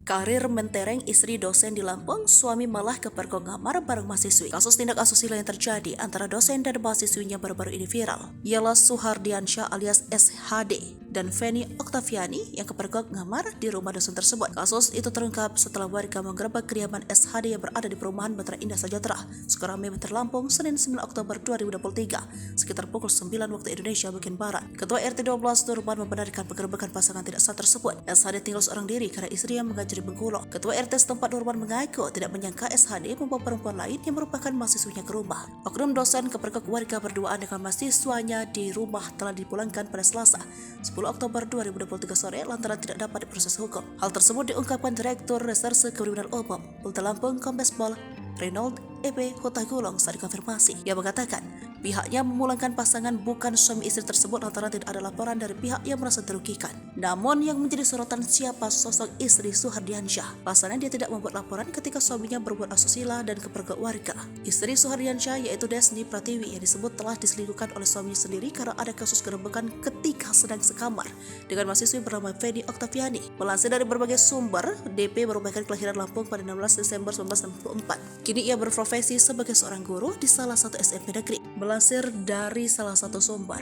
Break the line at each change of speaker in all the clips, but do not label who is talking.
Karir mentereng istri dosen di Lampung, suami malah kepergok ngamar bareng mahasiswi. Kasus tindak asusila yang terjadi antara dosen dan mahasiswinya baru-baru ini viral. Ialah Suhardiansyah alias SHD dan Feni Oktaviani yang kepergok ngamar di rumah dosen tersebut. Kasus itu terungkap setelah warga menggerebek kediaman SHD yang berada di perumahan Batra Indah Sejahtera, Sukarame, Banten, Lampung, Senin 9 Oktober 2023, sekitar pukul 9 waktu Indonesia bagian Barat. Ketua RT 12 Nurban membenarkan penggerebekan pasangan tidak sah tersebut. SHD tinggal seorang diri karena istrinya mengajar di Bengkulu. Ketua RT setempat Nurban mengaku tidak menyangka SHD membawa perempuan lain yang merupakan mahasiswinya ke rumah. Oknum dosen kepergok warga berduaan dengan mahasiswanya di rumah telah dipulangkan pada Selasa 10 Oktober 2023 sore lantaran tidak dapat diproses hukum. Hal tersebut diungkapkan Direktur Reserse Kriminal Umum Polda Lampung Kombes Pol Reynold E.B. Hutagulong saat dikonfirmasi. Ia mengatakan pihaknya memulangkan pasangan bukan suami istri tersebut lantaran tidak ada laporan dari pihak yang merasa dirugikan. Namun yang menjadi sorotan siapa sosok istri Suhardiansyah. Pasalnya dia tidak membuat laporan ketika suaminya berbuat asusila dan kepergok warga. Istri Suhardiansyah yaitu Desni Pratiwi yang disebut telah diselingkuhkan oleh suaminya sendiri karena ada kasus gerebekan ketika sedang sekamar dengan mahasiswi bernama Feni Oktaviani. Melansir dari berbagai sumber, DP merupakan kelahiran Lampung pada 16 Desember 1964. Kini ia berprofesi sebagai seorang guru di salah satu SMP negeri. Melansir dari salah satu sumber,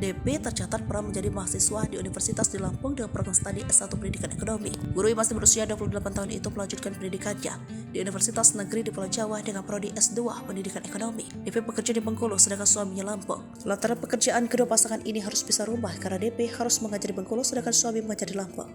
DP tercatat pernah menjadi mahasiswa di Universitas di Lampung dengan program studi S1 Pendidikan Ekonomi. Guru yang masih berusia 28 tahun itu melanjutkan pendidikannya di Universitas Negeri di Pulau Jawa dengan prodi S2 Pendidikan Ekonomi. DP bekerja di Bengkulu sedangkan suaminya Lampung. Lantaran pekerjaan kedua pasangan ini harus pisah rumah karena DP harus mengajar di Bengkulu sedangkan suami mengajar di Lampung.